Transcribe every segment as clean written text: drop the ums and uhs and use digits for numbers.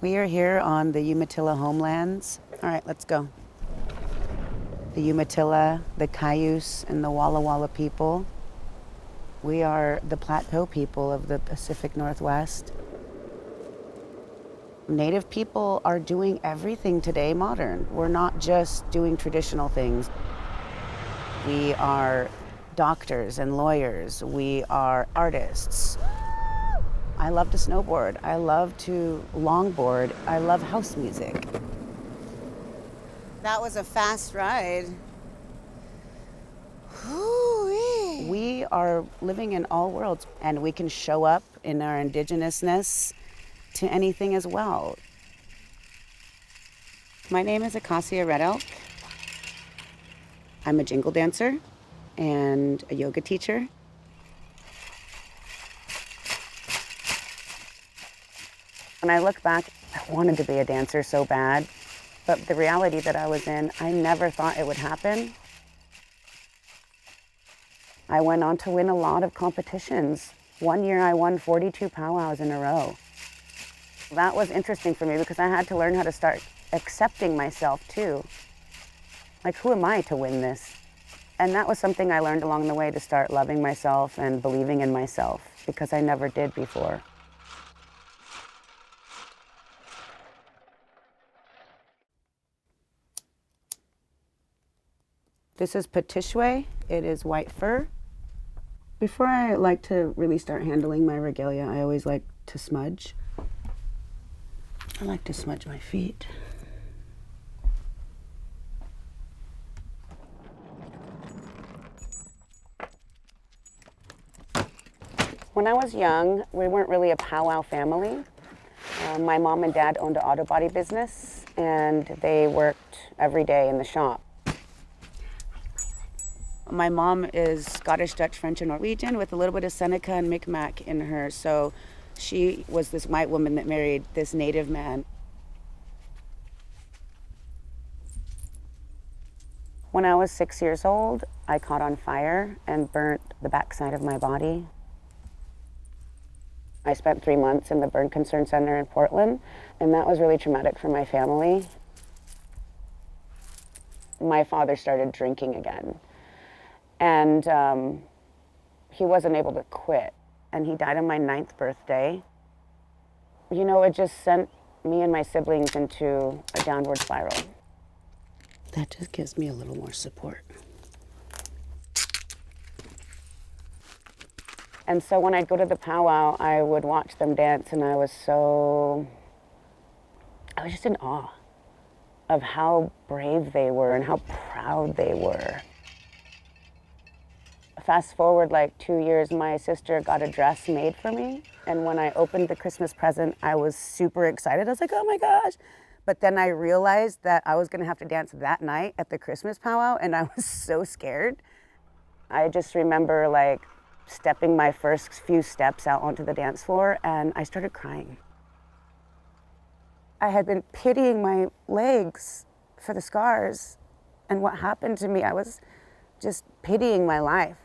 We are here on the Umatilla homelands. All right, let's go. The Umatilla, the Cayuse, and the Walla Walla people. We are the Plateau people of the Pacific Northwest. Native people are doing everything today modern. We're not just doing traditional things. We are doctors and lawyers. We are artists. I love to snowboard. I love to longboard. I love house music. That was a fast ride. Whoo-wee. We are living in all worlds, and we can show up in our indigenousness to anything as well. My name is Acosia Red Elk. I'm a jingle dancer and a yoga teacher. When I look back, I wanted to be a dancer so bad, but the reality that I was in, I never thought it would happen. I went on to win a lot of competitions. One year I won 42 powwows in a row. That was interesting for me because I had to learn how to start accepting myself too. Like, who am I to win this? And that was something I learned along the way, to start loving myself and believing in myself, because I never did before. This is Petishwe. It is white fur. Before I like to really start handling my regalia, I always like to smudge. I like to smudge my feet. When I was young, we weren't really a powwow family. My mom and dad owned an auto body business, and they worked every day in the shop. My mom is Scottish, Dutch, French, and Norwegian with a little bit of Seneca and Micmac in her. So she was this white woman that married this native man. When I was 6 years old, I caught on fire and burnt the backside of my body. I spent 3 months in the Burn Concern Center in Portland, and that was really traumatic for my family. My father started drinking again. And he wasn't able to quit, and he died on my 9th birthday. You know, it just sent me and my siblings into a downward spiral. That just gives me a little more support. And so when I'd go to the powwow, I would watch them dance, and I was just in awe of how brave they were and how proud they were. Fast forward like 2 years, my sister got a dress made for me. And when I opened the Christmas present, I was super excited. I was like, oh my gosh. But then I realized that I was gonna have to dance that night at the Christmas powwow, and I was so scared. I just remember like stepping my first few steps out onto the dance floor, and I started crying. I had been pitying my legs for the scars and what happened to me. I was just pitying my life.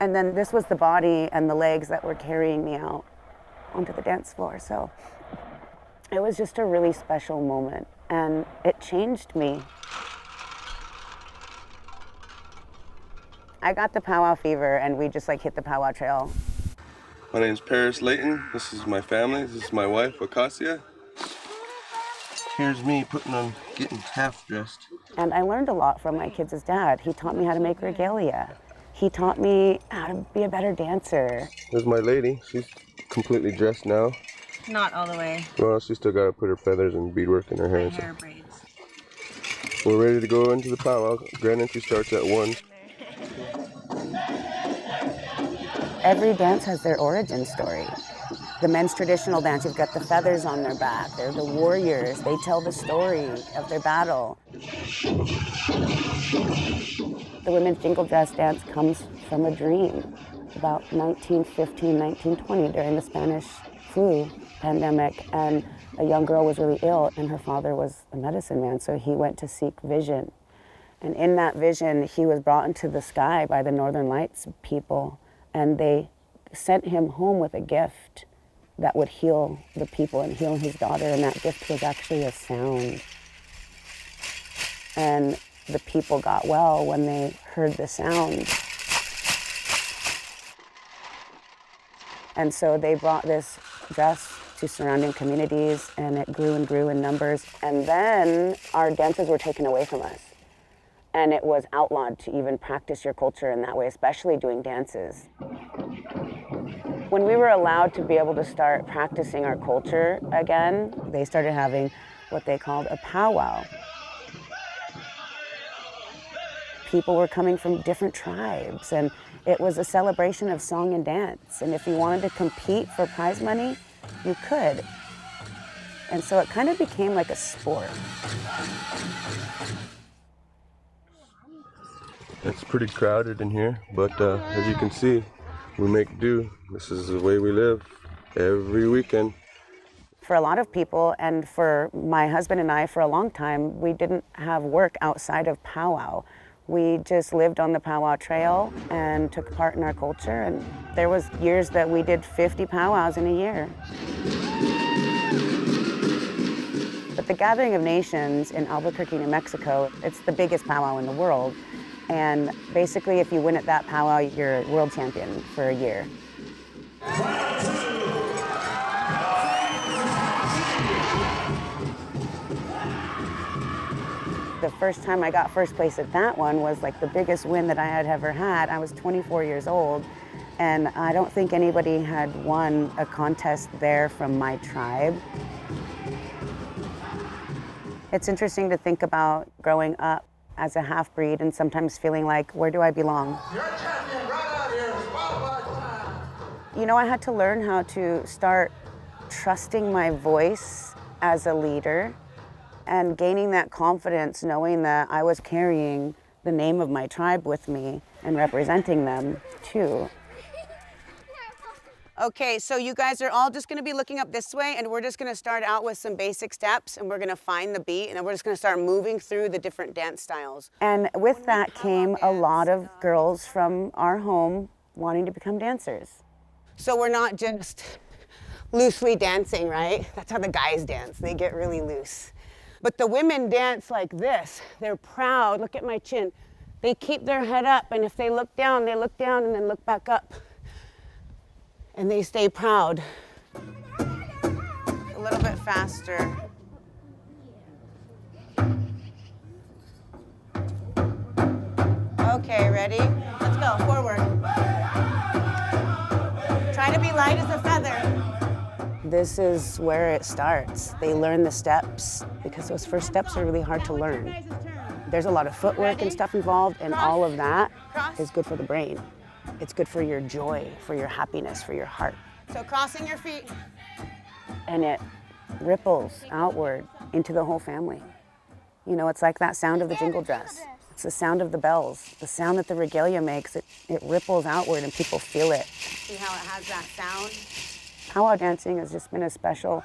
And then this was the body and the legs that were carrying me out onto the dance floor. So it was just a really special moment, and it changed me. I got the powwow fever, and we just like hit the powwow trail. My name's Paris Layton. This is my family. This is my wife, Acosia. Here's me getting half dressed. And I learned a lot from my kids' dad. He taught me how to make regalia. He taught me how to be a better dancer. There's my lady. She's completely dressed now. Not all the way. Well, she's still got to put her feathers and beadwork in her hair. My hair braids. We're ready to go into the powwow. Grand entry starts at 1. Every dance has their origin story. The men's traditional dance, you've got the feathers on their back. They're the warriors. They tell the story of their battle. The women's jingle dress dance comes from a dream about 1915, 1920 during the Spanish flu pandemic. And a young girl was really ill, and her father was a medicine man, so he went to seek vision. And in that vision, he was brought into the sky by the Northern Lights people, and they sent him home with a gift that would heal the people and heal his daughter, and that gift was actually a sound. And the people got well when they heard the sound. And so they brought this dress to surrounding communities, and it grew and grew in numbers. And then our dances were taken away from us. And it was outlawed to even practice your culture in that way, especially doing dances. When we were allowed to be able to start practicing our culture again, they started having what they called a powwow. People were coming from different tribes, and it was a celebration of song and dance. And if you wanted to compete for prize money, you could. And so it kind of became like a sport. It's pretty crowded in here, but as you can see, we make do. This is the way we live every weekend. For a lot of people, and for my husband and I for a long time, we didn't have work outside of powwow. We just lived on the powwow trail and took part in our culture, and there was years that we did 50 powwows in a year. But the Gathering of Nations in Albuquerque, New Mexico, it's the biggest powwow in the world. And basically, if you win at that powwow, you're world champion for a year. The first time I got first place at that one was like the biggest win that I had ever had. I was 24 years old, and I don't think anybody had won a contest there from my tribe. It's interesting to think about growing up as a half-breed and sometimes feeling like, where do I belong? You're champion right out here. You know, I had to learn how to start trusting my voice as a leader and gaining that confidence, knowing that I was carrying the name of my tribe with me and representing them too. Okay, so you guys are all just gonna be looking up this way, and we're just gonna start out with some basic steps, and we're gonna find the beat, and then we're just gonna start moving through the different dance styles. And with that came a lot of girls from our home wanting to become dancers. So we're not just loosely dancing, right? That's how the guys dance. They get really loose. But the women dance like this. They're proud. Look at my chin. They keep their head up, and if they look down and then look back up. And they stay proud. A little bit faster. Okay, ready? Let's go, forward. Try to be light as a feather. This is where it starts. They learn the steps, because those first steps are really hard to learn. There's a lot of footwork and stuff involved, and all of that is good for the brain. It's good for your joy, for your happiness, for your heart. So crossing your feet. And it ripples outward into the whole family. You know, it's like that sound of the jingle dress. It's the sound of the bells, the sound that the regalia makes. It ripples outward and people feel it. See how it has that sound? Powwow dancing has just been a special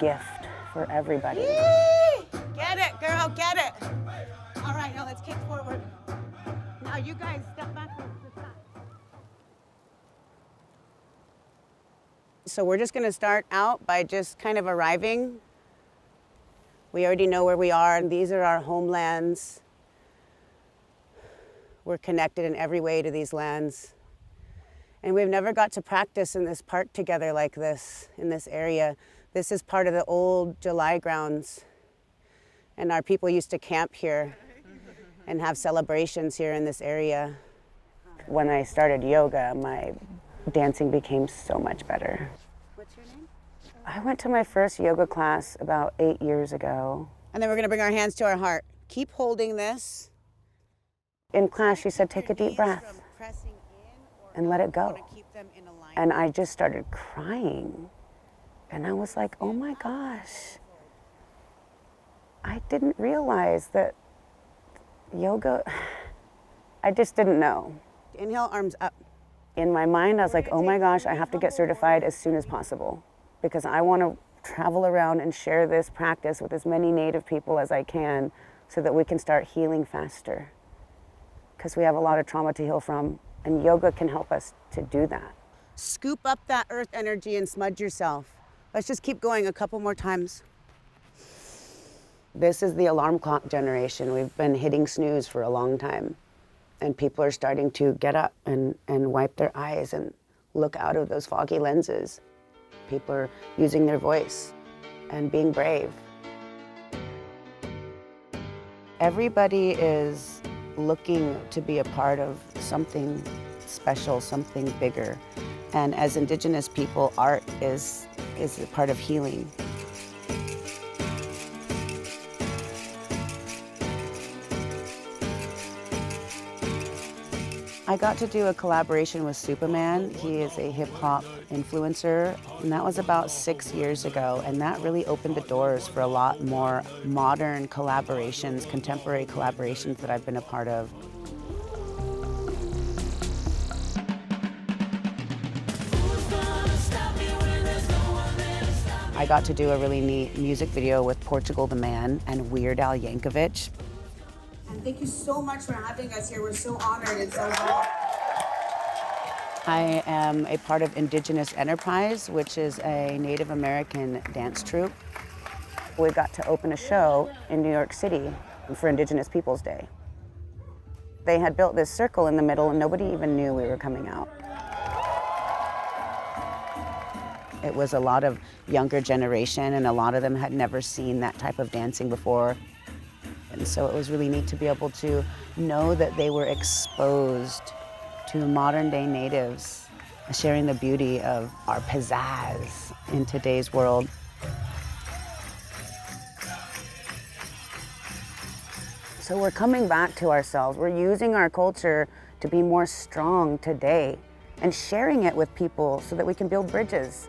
gift for everybody. Get it, girl, get it. All right, now let's kick forward. Now you guys step backwards. So we're just gonna start out by just kind of arriving. We already know where we are, and these are our homelands. We're connected in every way to these lands. And we've never got to practice in this park together like this, in this area. This is part of the old July grounds. And our people used to camp here and have celebrations here in this area. When I started yoga, my dancing became so much better. What's your name? I went to my first yoga class about 8 years ago. And then we're gonna bring our hands to our heart. Keep holding this. In class, she said, take a deep breath and let it go. And I just started crying. And I was like, oh my gosh. I didn't realize that yoga, I just didn't know. Inhale, arms up. In my mind, I was like, oh my gosh, I have to get certified as soon as possible, because I want to travel around and share this practice with as many Native people as I can so that we can start healing faster. Because we have a lot of trauma to heal from, and yoga can help us to do that. Scoop up that earth energy and smudge yourself. Let's just keep going a couple more times. This is the alarm clock generation. We've been hitting snooze for a long time. And people are starting to get up and wipe their eyes and look out of those foggy lenses. People are using their voice and being brave. Everybody is looking to be a part of something special, something bigger. And as Indigenous people, art is a part of healing. I got to do a collaboration with Superman. He is a hip hop influencer, and that was about 6 years ago. And that really opened the doors for a lot more modern collaborations, contemporary collaborations that I've been a part of. I got to do a really neat music video with Portugal the Man and Weird Al Yankovic. And thank you so much for having us here. We're so honored and so humbled. I am a part of Indigenous Enterprise, which is a Native American dance troupe. We got to open a show in New York City for Indigenous Peoples Day. They had built this circle in the middle and nobody even knew we were coming out. It was a lot of younger generation and a lot of them had never seen that type of dancing before. And so it was really neat to be able to know that they were exposed to modern day natives, sharing the beauty of our pizzazz in today's world. So we're coming back to ourselves. We're using our culture to be more strong today and sharing it with people so that we can build bridges.